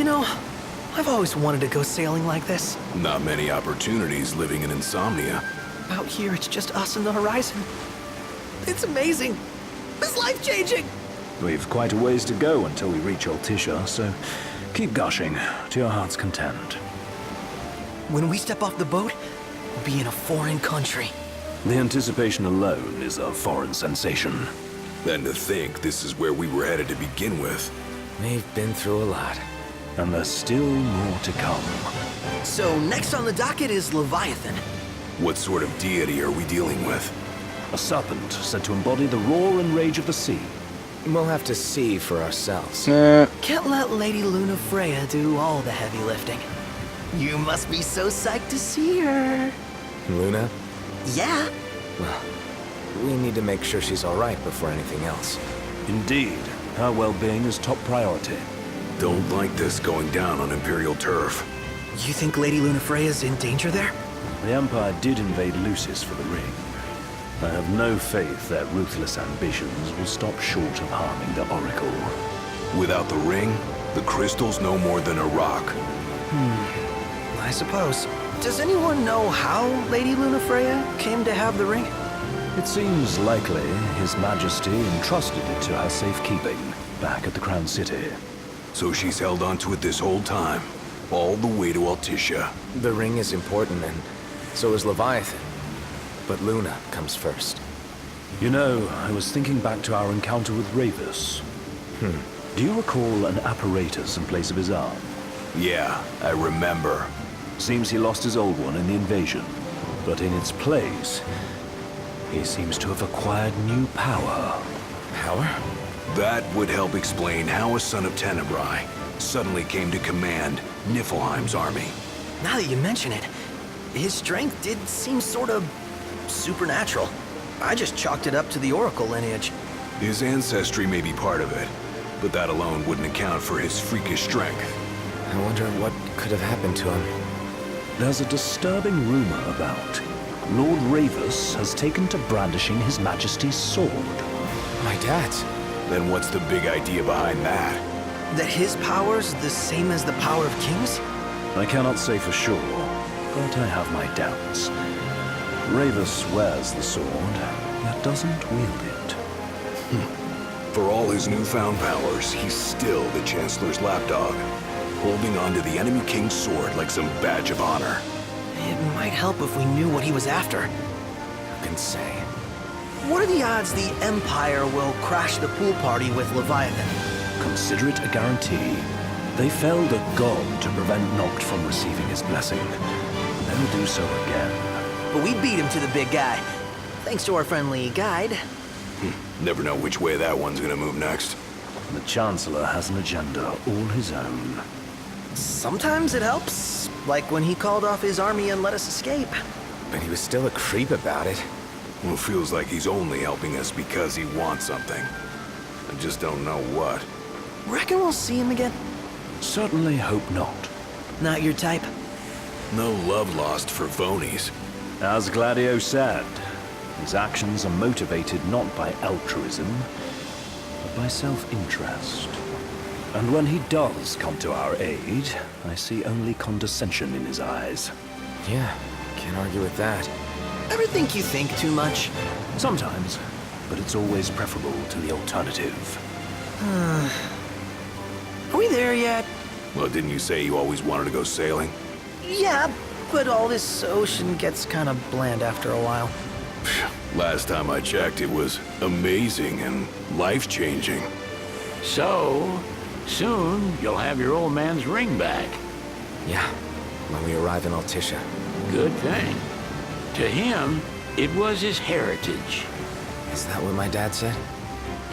You know, I've always wanted to go sailing like this. Not many opportunities living in Insomnia. Out here, it's just us and the horizon. It's amazing. It's life-changing. We've quite a ways to go until we reach Altissia, so keep gushing to your heart's content. When we step off the boat, we'll be in a foreign country. The anticipation alone is a foreign sensation. Then to think this is where we were headed to begin with. We've been through a lot. And there's still more to come. So next on the docket is Leviathan. What sort of deity are we dealing with? A serpent said to embody the roar and rage of the sea. We'll have to see for ourselves. Can't let Lady Lunafreya do all the heavy lifting. You must be so psyched to see her. Luna? Yeah. Well, we need to make sure she's alright before anything else. Indeed, her well-being is top priority. Don't like this going down on Imperial turf. You think Lady Lunafreya's in danger there? The Empire did invade Lucis for the ring. I have no faith their ruthless ambitions will stop short of harming the Oracle. Without the ring, the crystal's no more than a rock. I suppose. Does anyone know how Lady Lunafreya came to have the ring? It seems likely His Majesty entrusted it to her safekeeping back at the Crown City. So she's held onto it this whole time, all the way to Altissia. The ring is important, and so is Leviathan. But Luna comes first. You know, I was thinking back to our encounter with Ravus. Do you recall an apparatus in place of his arm? Yeah, I remember. Seems he lost his old one in the invasion. But in its place, he seems to have acquired new power. Power? That would help explain how a son of Tenebrae suddenly came to command Niflheim's army. Now that you mention it, his strength did seem sort of supernatural. I just chalked it up to the Oracle lineage. His ancestry may be part of it, but that alone wouldn't account for his freakish strength. I wonder what could have happened to him. There's a disturbing rumor about Lord Ravus has taken to brandishing His Majesty's sword. My dad's. Then what's the big idea behind that? That his power's the same as the power of kings? I cannot say for sure, but I have my doubts. Ravus wears the sword, yet doesn't wield it. For all his newfound powers, he's still the Chancellor's lapdog, holding on to the enemy king's sword like some badge of honor. It might help if we knew what he was after. Who can say? What are the odds the Empire will crash the pool party with Leviathan? Consider it a guarantee. They felled a god to prevent Noct from receiving his blessing. They'll do so again. But we beat him to the big guy, thanks to our friendly guide. Never know which way that one's gonna move next. The Chancellor has an agenda all his own. Sometimes it helps, like when he called off his army and let us escape. But he was still a creep about it. Well, feels like he's only helping us because he wants something. I just don't know what. Reckon we'll see him again? Certainly hope not. Not your type? No love lost for phonies. As Gladio said, his actions are motivated not by altruism, but by self-interest. And when he does come to our aid, I see only condescension in his eyes. Yeah, can't argue with that. Ever think you think too much? Sometimes, but it's always preferable to the alternative. Are we there yet? Well, didn't you say you always wanted to go sailing? Yeah, but all this ocean gets kind of bland after a while. Last time I checked, it was amazing and life-changing. So, soon you'll have your old man's ring back. Yeah, when we arrive in Altissia. Good thing. To him, it was his heritage. Is that what my dad said?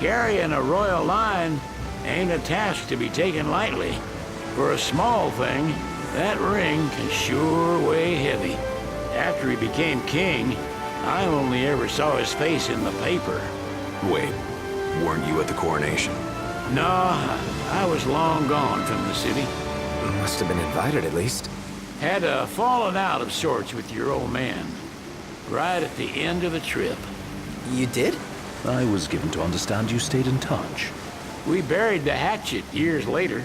Carrying a royal line ain't a task to be taken lightly. For a small thing, that ring can sure weigh heavy. After he became king, I only ever saw his face in the paper. Wait, weren't you at the coronation? No, I was long gone from the city. Must have been invited at least. Had a falling out of sorts with your old man. Right at the end of the trip. You did? I was given to understand you stayed in touch. We buried the hatchet years later.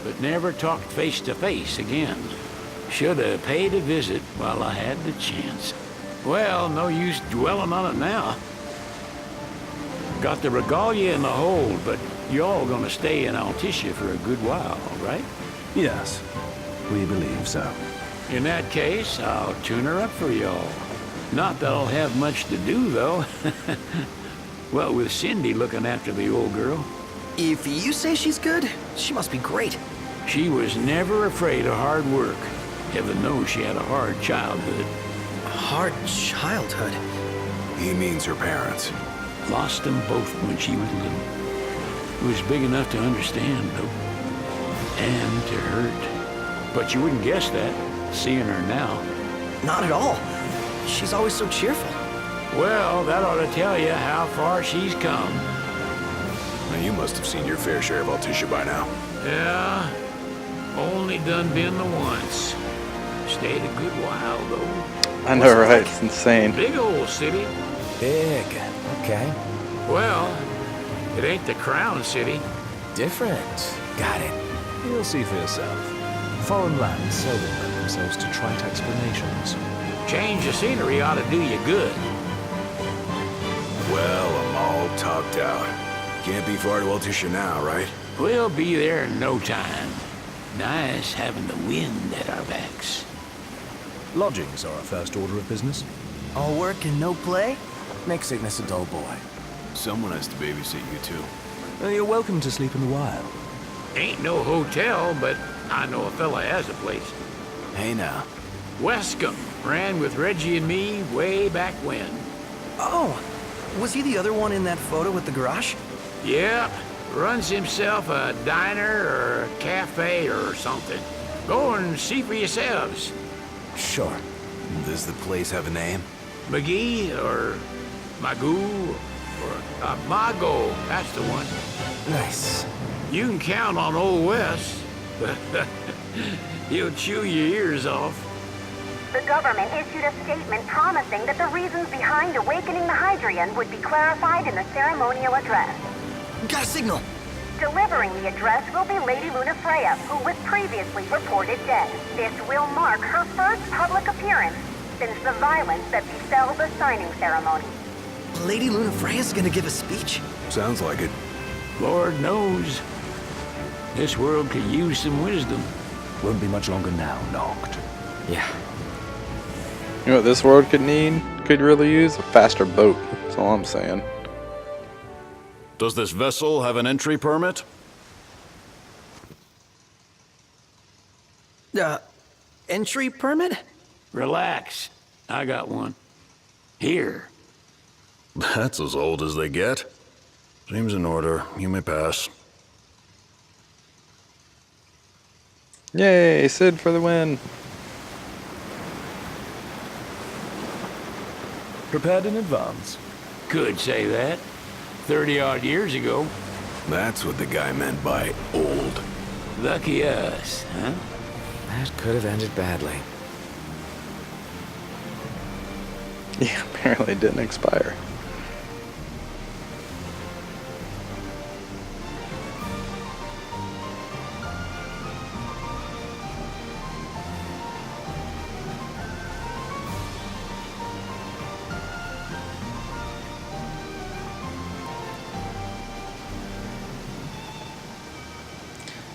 but never talked face to face again. Should have paid a visit while I had the chance. Well, no use dwelling on it now. Got the regalia in the hold, but y'all gonna stay in Altissia for a good while, right? Yes, we believe so. In that case, I'll tune her up for y'all. Not that I'll have much to do, though. Well, with Cindy looking after the old girl. If you say she's good, she must be great. She was never afraid of hard work. Heaven knows she had a hard childhood. Hard childhood. He means her parents. Lost them both when she was little. It was big enough to understand, though. And to hurt. But you wouldn't guess that, seeing her now. Not at all. She's always so cheerful. Well, that ought to tell you how far she's come. Now, you must have seen your fair share of Altissia by now. Yeah, only done been the once. Stayed a good while, though. I know, right? It's insane. Big old city. Big. Okay. Well, it ain't the crown city. Different. Got it. You'll see for yourself. Foreign lands seldom lend themselves to trite explanations. Change of scenery ought to do you good. Well, I'm all talked out. Can't be far to Altissia now, right? We'll be there in no time. Nice having the wind at our backs. Lodgings are our first order of business. All work and no play? Make sickness a dull boy. Someone has to babysit you, too. You're welcome to sleep in the wild. Ain't no hotel, but I know a fella has a place. Hey, now. Wescombe ran with Reggie and me way back when. Oh, was he the other one in that photo with the garage? Yeah, runs himself a diner or a cafe or something. Go and see for yourselves. Sure. Does the place have a name? McGee or Magoo or Mago, that's the one. Nice. You can count on Old Wes. He'll chew your ears off. The government issued a statement promising that the reasons behind awakening the Hydrian would be clarified in the ceremonial address. Got a signal. Delivering the address will be Lady Lunafreya, who was previously reported dead. This will mark her first public appearance since the violence that befell the signing ceremony. Lady Lunafreya's gonna give a speech? Sounds like it. Lord knows. This world could use some wisdom. Won't be much longer now, Noct. Yeah. You know what this world could really use? A faster boat. That's all I'm saying. Does this vessel have an entry permit? Entry permit? Relax. I got one. Here. That's as old as they get. Seems in order. You may pass. Yay, Sid for the win. Prepared in advance. Could say that. 30-odd years ago. That's what the guy meant by old. Lucky us, huh? That could have ended badly. Yeah, apparently it didn't expire.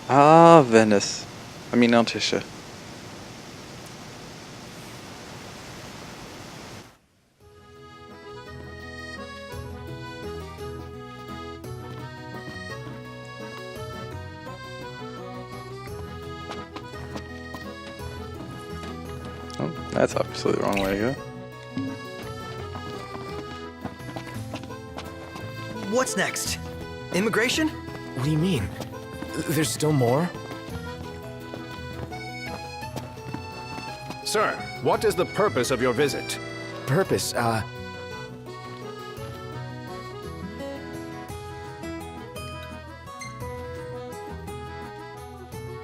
Ah, Venice. I mean, Altissia. Oh, that's obviously the wrong way to go. What's next? Immigration? What do you mean? There's still more? Sir, what is the purpose of your visit? Purpose,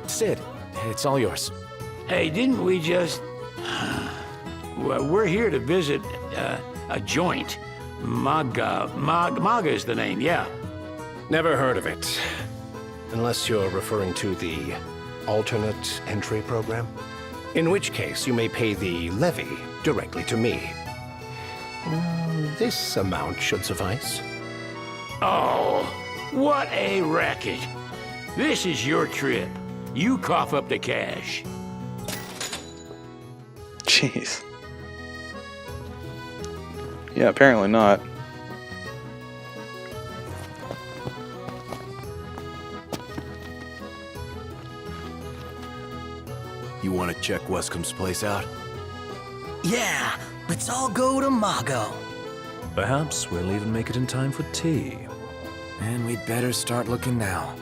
Sid, it's all yours. Hey, didn't we just... Well, we're here to visit a joint. Maga is the name, yeah. Never heard of it. Unless you're referring to the alternate entry program? In which case, you may pay the levy directly to me. This amount should suffice. Oh, what a racket. This is your trip. You cough up the cash. Jeez. Yeah, apparently not. You want to check Wescom's place out? Yeah, let's all go to Mago. Perhaps we'll even make it in time for tea. And we'd better start looking now.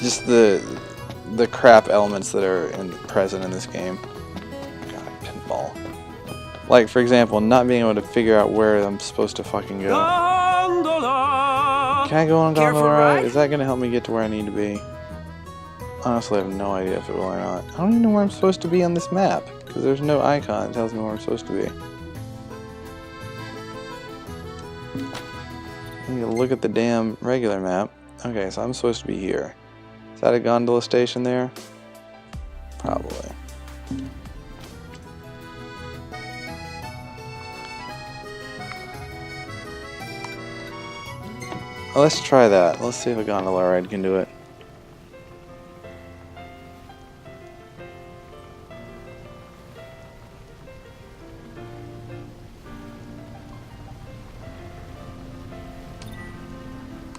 Just the crap elements that are present in this game. God, pinball. Like, for example, not being able to figure out where I'm supposed to fucking go. Gondola! Can I go on Care for a gondola ride? ride? Is that gonna help me get to where I need to be? Honestly, I have no idea if it will or not. I don't even know where I'm supposed to be on this map, because there's no icon that tells me where I'm supposed to be. I need to look at the damn regular map. Okay, so I'm supposed to be here. Is that a gondola station there? Probably. Well, let's try that. Let's see if a gondola ride can do it.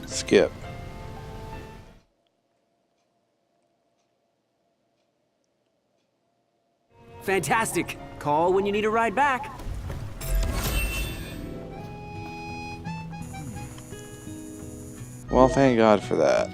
Skip. Fantastic. Call when you need a ride back. Well, thank God for that.